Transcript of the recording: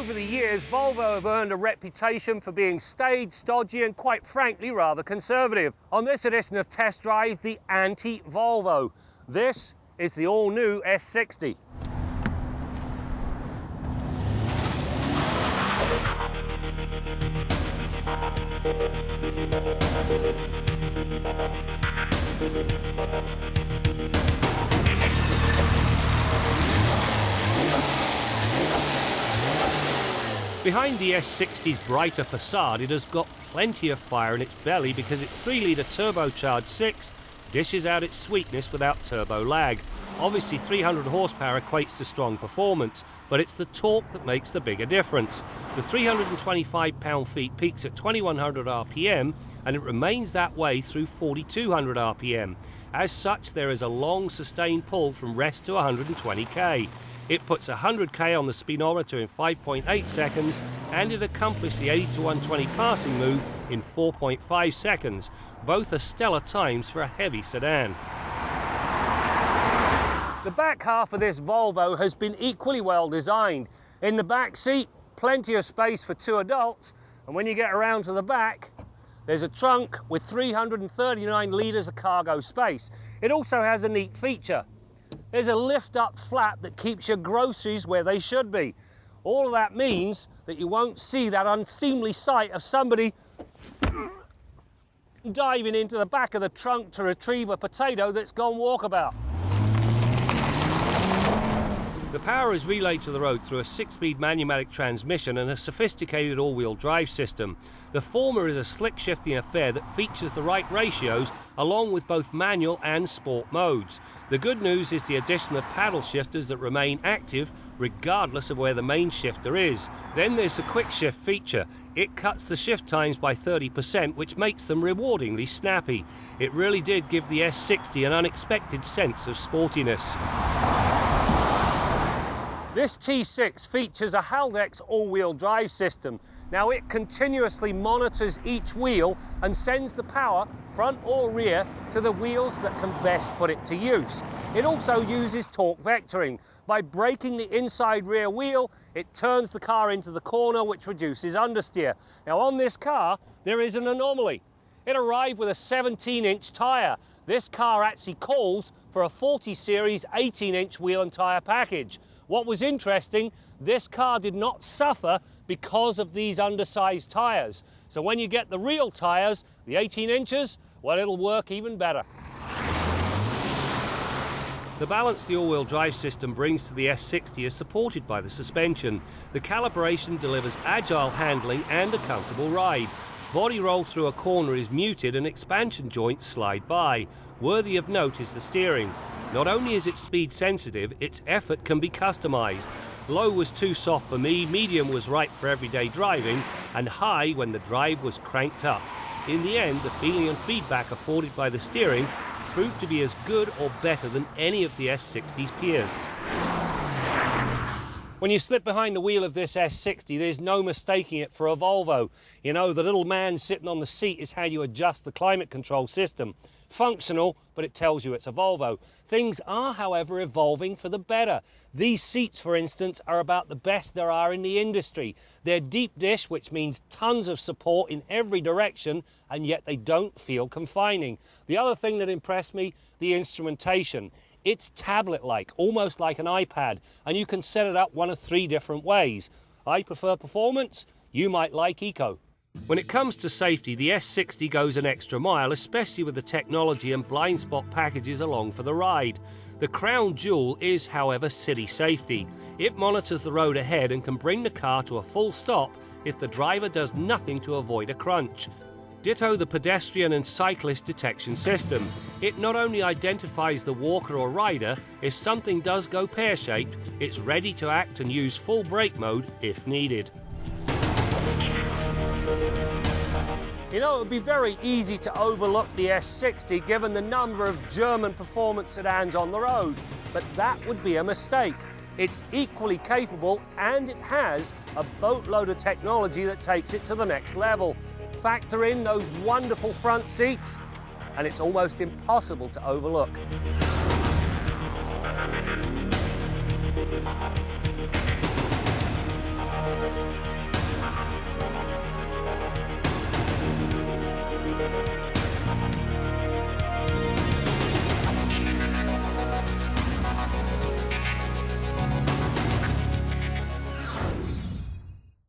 Over the years, Volvo have earned a reputation for being staid, stodgy and quite frankly rather conservative. On this edition of Test Drive, the anti-Volvo. This is the all-new S60. Behind the S60's brighter facade, it has got plenty of fire in its belly because its 3-litre turbocharged 6 dishes out its sweetness without turbo lag. Obviously 300 horsepower equates to strong performance, but it's the torque that makes the bigger difference. The 325 pound-feet peaks at 2100 RPM and it remains that way through 4200 RPM. As such, there is a long sustained pull from rest to 120k. It puts 100k on the speedometer in 5.8 seconds and it accomplished the 80 to 120 passing move in 4.5 seconds. Both are stellar times for a heavy sedan. The back half of this Volvo has been equally well designed. In the back seat, plenty of space for 2 adults, and when you get around to the back, there's a trunk with 339 litres of cargo space. It also has a neat feature. There's a lift-up flap that keeps your groceries where they should be. All of that means that you won't see that unseemly sight of somebody diving into the back of the trunk to retrieve a potato that's gone walkabout. The power is relayed to the road through a 6-speed manumatic transmission and a sophisticated all-wheel drive system. The former is a slick-shifting affair that features the right ratios along with both manual and sport modes. The good news is the addition of paddle shifters that remain active regardless of where the main shifter is. Then there's the quick shift feature. It cuts the shift times by 30%, which makes them rewardingly snappy. It really did give the S60 an unexpected sense of sportiness. This T6 features a Haldex all-wheel drive system. Now it continuously monitors each wheel and sends the power, front or rear, to the wheels that can best put it to use. It also uses torque vectoring. By braking the inside rear wheel, it turns the car into the corner, which reduces understeer. Now on this car, there is an anomaly. It arrived with a 17-inch tyre. This car actually calls for a 40 series 18-inch wheel and tyre package. What was interesting, this car did not suffer because of these undersized tyres. So when you get the real tyres, the 18 inches, well, it'll work even better. The balance the all-wheel drive system brings to the S60 is supported by the suspension. The calibration delivers agile handling and a comfortable ride. Body roll through a corner is muted and expansion joints slide by. Worthy of note is the steering. Not only is it speed sensitive, its effort can be customised. Low was too soft for me, medium was right for everyday driving, and high when the drive was cranked up. In the end, the feeling and feedback afforded by the steering proved to be as good or better than any of the S60's peers. When you slip behind the wheel of this S60, there's no mistaking it for a Volvo. You know, the little man sitting on the seat is how you adjust the climate control system. Functional, but it tells you it's a Volvo. Things are, however, evolving for the better. These seats, for instance, are about the best there are in the industry. They're deep dish, which means tons of support in every direction, and yet they don't feel confining. The other thing that impressed me, the instrumentation. It's tablet-like, almost like an iPad, and you can set it up one of 3 different ways. I prefer performance, you might like eco. When it comes to safety, the S60 goes an extra mile, especially with the technology and blind spot packages along for the ride. The crown jewel is, however, city safety. It monitors the road ahead and can bring the car to a full stop if the driver does nothing to avoid a crunch. Ditto the pedestrian and cyclist detection system. It not only identifies the walker or rider, if something does go pear-shaped, it's ready to act and use full brake mode if needed. You know, it would be very easy to overlook the S60 given the number of German performance sedans on the road, but that would be a mistake. It's equally capable and it has a boatload of technology that takes it to the next level. Factor in those wonderful front seats and it's almost impossible to overlook.